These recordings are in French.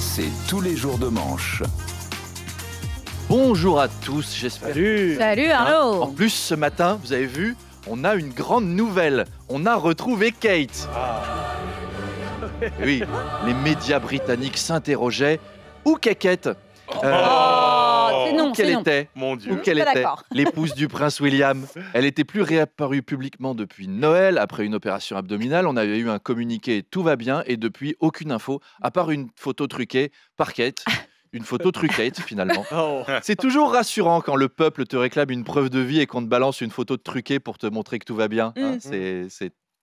c'est tous les jours de manche. Bonjour à tous, j'espère. Salut Arnaud. En plus, ce matin, vous avez vu, on a une grande nouvelle. On a retrouvé Kate. Oui, les médias britanniques s'interrogeaient. Où Kate C'est non, Où qu'elle c'est non. était Mon Où Dieu. qu'elle Pas était d'accord. L'épouse du prince William. Elle était plus réapparue publiquement depuis Noël, après une opération abdominale. On avait eu un communiqué, tout va bien, et depuis, aucune info, à part une photo truquée par Kate. Une photo truquée, finalement. C'est toujours rassurant quand le peuple te réclame une preuve de vie et qu'on te balance une photo truquée pour te montrer que tout va bien. Hein. C'est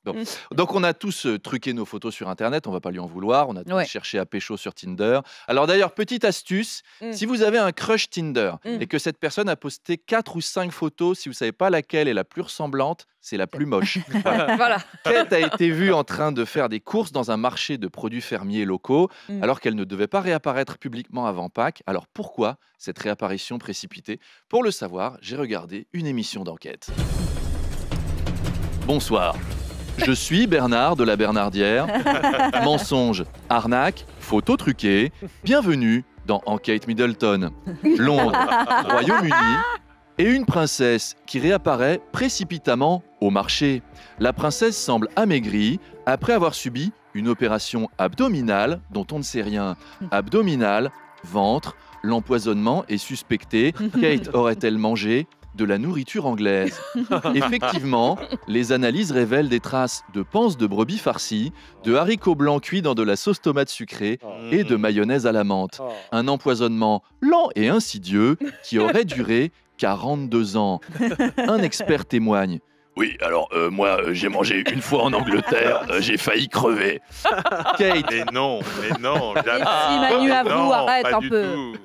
bon. Donc on a tous truqué nos photos sur Internet, on va pas lui en vouloir. On a tous cherché à pécho sur Tinder. Alors d'ailleurs, petite astuce, si vous avez un crush Tinder et que cette personne a posté 4 ou 5 photos, si vous savez pas laquelle est la plus ressemblante, c'est la plus moche. Voilà. Kate a été vue en train de faire des courses dans un marché de produits fermiers locaux alors qu'elle ne devait pas réapparaître publiquement avant Pâques. Alors pourquoi cette réapparition précipitée? Pour le savoir, j'ai regardé une émission d'enquête. Bonsoir. Je suis Bernard de la Bernardière. Mensonge, arnaque, photo truquée. Bienvenue dans Enquête Middleton. Londres, Royaume-Uni. Et une princesse qui réapparaît précipitamment au marché. La princesse semble amaigrie après avoir subi une opération abdominale dont on ne sait rien. Abdominale, ventre, l'empoisonnement est suspecté. Kate aurait-elle mangé de la nourriture anglaise? Effectivement, les analyses révèlent des traces de panse de brebis farcie, de haricots blancs cuits dans de la sauce tomate sucrée et de mayonnaise à la menthe. Un empoisonnement lent et insidieux qui aurait duré 42 ans. Un expert témoigne. Oui, alors moi j'ai mangé une fois en Angleterre, j'ai failli crever. Kate, Mais non, jamais. Si Manu avoue, Non, arrête pas un du peu. tout.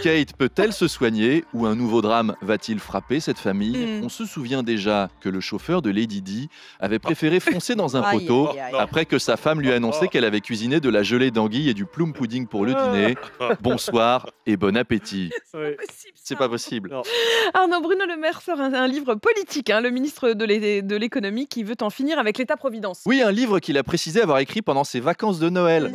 Kate peut-elle se soigner ou un nouveau drame va-t-il frapper cette famille? On se souvient déjà que le chauffeur de Lady Di avait préféré foncer dans un Aïe, poteau aïe, aïe. après que sa femme lui a annoncé qu'elle avait cuisiné de la gelée d'anguille et du plum pudding pour le dîner. Bonsoir et bon appétit. C'est pas possible. Arnaud, Bruno Le Maire sort un livre politique, le ministre de l'économie qui veut en finir avec l'État-providence. Oui, un livre qu'il a précisé avoir écrit pendant ses vacances de Noël.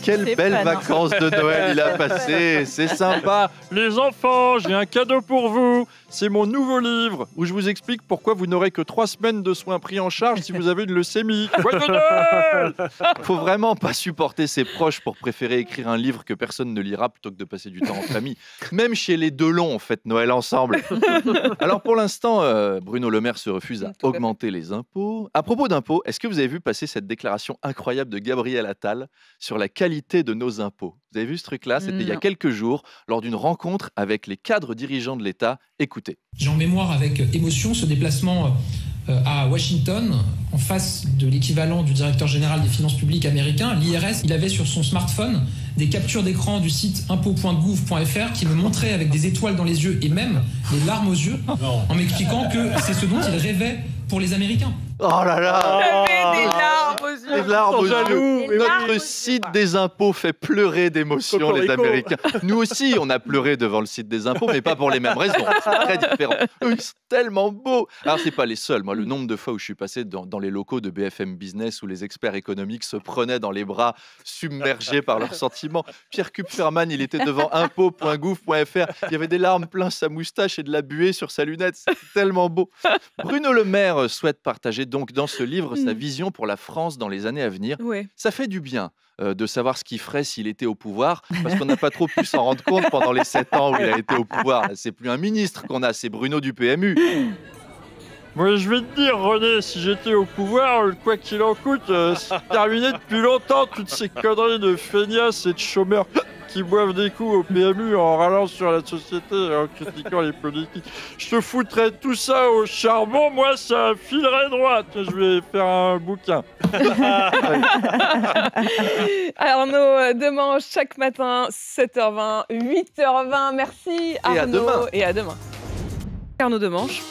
Quelles C'est belles fun, hein. vacances de Noël il a passé, c'est sympa. Les enfants, j'ai un cadeau pour vous. C'est mon nouveau livre où je vous explique pourquoi vous n'aurez que 3 semaines de soins pris en charge si vous avez une leucémie. Joyeux Noël! Faut vraiment pas supporter ses proches pour préférer écrire un livre que personne ne lira plutôt que de passer du temps en famille. Même chez les Delon, on fête Noël ensemble. Alors pour l'instant, Bruno Le Maire se refuse à augmenter les impôts. À propos d'impôts, est-ce que vous avez vu passer cette déclaration incroyable de Gabriel Attal sur la qualité de nos impôts? Vous avez vu ce truc-là? C'était il y a Non. quelques jours, lors d'une rencontre avec les cadres dirigeants de l'État. Écoutez. J'ai en mémoire avec émotion ce déplacement à Washington, en face de l'équivalent du directeur général des finances publiques américain, l'IRS. Il avait sur son smartphone des captures d'écran du site impôts.gouv.fr qui me montraient avec des étoiles dans les yeux et même des larmes aux yeux, en m'expliquant que c'est ce dont il rêvait pour les Américains. Oh là là! Des larmes aux yeux. Des larmes aux yeux. Des larmes aux Notre yeux. site des impôts fait pleurer d'émotion les Américains. Nous aussi, on a pleuré devant le site des impôts, mais pas pour les mêmes raisons. C'est très différent. Eux, ils sont tellement beaux. Alors, c'est pas les seuls. Moi, le nombre de fois où je suis passé dans les locaux de BFM Business où les experts économiques se prenaient dans les bras, submergés par leurs sentiments. Pierre Kupferman, il était devant impôts.gouv.fr. Il y avait des larmes plein sa moustache et de la buée sur sa lunette. C'est tellement beau. Bruno Le Maire souhaite partager donc dans ce livre sa vision pour la France dans les années à venir. Ouais. Ça fait du bien de savoir ce qu'il ferait s'il était au pouvoir, parce qu'on n'a pas trop pu s'en rendre compte pendant les 7 ans où il a été au pouvoir. C'est plus un ministre qu'on a, c'est Bruno du PMU. Moi, je vais te dire, René, si j'étais au pouvoir, quoi qu'il en coûte, c'est terminé depuis longtemps, toutes ces conneries de feignasses et de chômeurs qui boivent des coups au PMU en râlant sur la société et en critiquant les politiques. Je te foutrais tout ça au charbon, moi, ça filerait droit. Tiens, je vais faire un bouquin. Arnaud, demain, chaque matin, 7h20, 8h20. Merci Arnaud. à demain. Et à demain. Arnaud Demanche.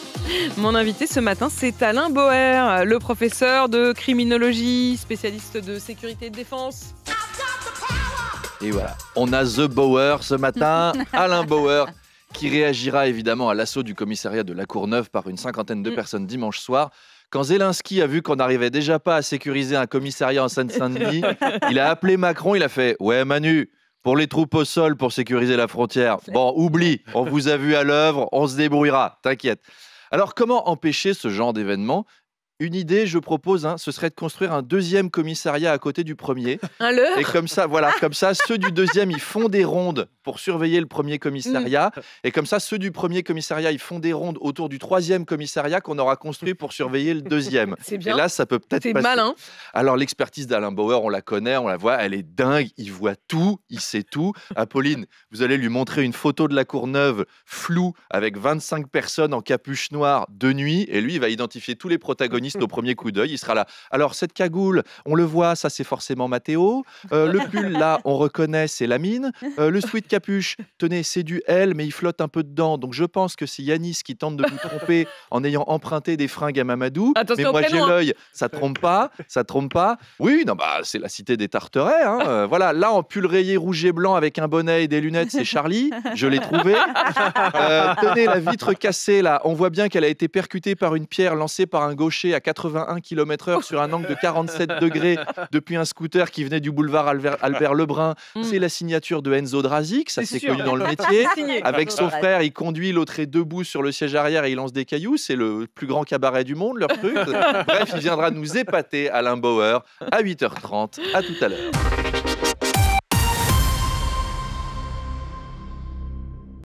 Mon invité ce matin, c'est Alain Bauer, le professeur de criminologie, spécialiste de sécurité et de défense. Et voilà, on a The Bauer ce matin, Alain Bauer, qui réagira évidemment à l'assaut du commissariat de La Courneuve par une 50aine de personnes dimanche soir. Quand Zelensky a vu qu'on n'arrivait déjà pas à sécuriser un commissariat en Seine-Saint-Denis, il a appelé Macron, il a fait « Ouais Manu, Pour les troupes au sol, pour sécuriser la frontière. Bon, oublie, on vous a vu à l'œuvre, on se débrouillera, t'inquiète. Alors, comment empêcher ce genre d'événement ? Une idée, je propose, ce serait de construire un deuxième commissariat à côté du premier. Un leurre. Et comme ça, ceux du deuxième, ils font des rondes pour surveiller le premier commissariat. Et comme ça, ceux du premier commissariat, ils font des rondes autour du troisième commissariat qu'on aura construit pour surveiller le deuxième. C'est bien. Et là, ça peut peut-être C'est passer. malin. Alors, l'expertise d'Alain Bauer, on la connaît, on la voit, elle est dingue. Il voit tout, il sait tout. Apolline, vous allez lui montrer une photo de la Courneuve floue avec 25 personnes en capuche noire de nuit. Et lui, il va identifier tous les protagonistes au premier coup d'œil. Il sera là. Alors, cette cagoule, on le voit, ça, c'est forcément Mathéo. Le pull, là, on reconnaît, c'est Lamine. Le sweat capuche, tenez, c'est du L, mais il flotte un peu dedans. Donc, je pense que c'est Yanis qui tente de vous tromper en ayant emprunté des fringues à Mamadou. Attention mais moi, au j'ai prénom, hein. l'œil. Ça trompe pas. Oui, non, c'est la cité des Tarterets. Voilà, là, en pull rayé rouge et blanc avec un bonnet et des lunettes, c'est Charlie. Je l'ai trouvé. Tenez, la vitre cassée, là. On voit bien qu'elle a été percutée par une pierre lancée par un gaucher à 81 km/h sur un angle de 47 degrés depuis un scooter qui venait du boulevard Albert Lebrun. C'est la signature de Enzo Drazik, ça C'est c'est sûr. connu dans le métier. Signé. Avec son frère, il conduit, l'autre est debout sur le siège arrière et il lance des cailloux. C'est le plus grand cabaret du monde, leur truc. Bref, il viendra nous épater, Alain Bauer, à 8h30. À tout à l'heure.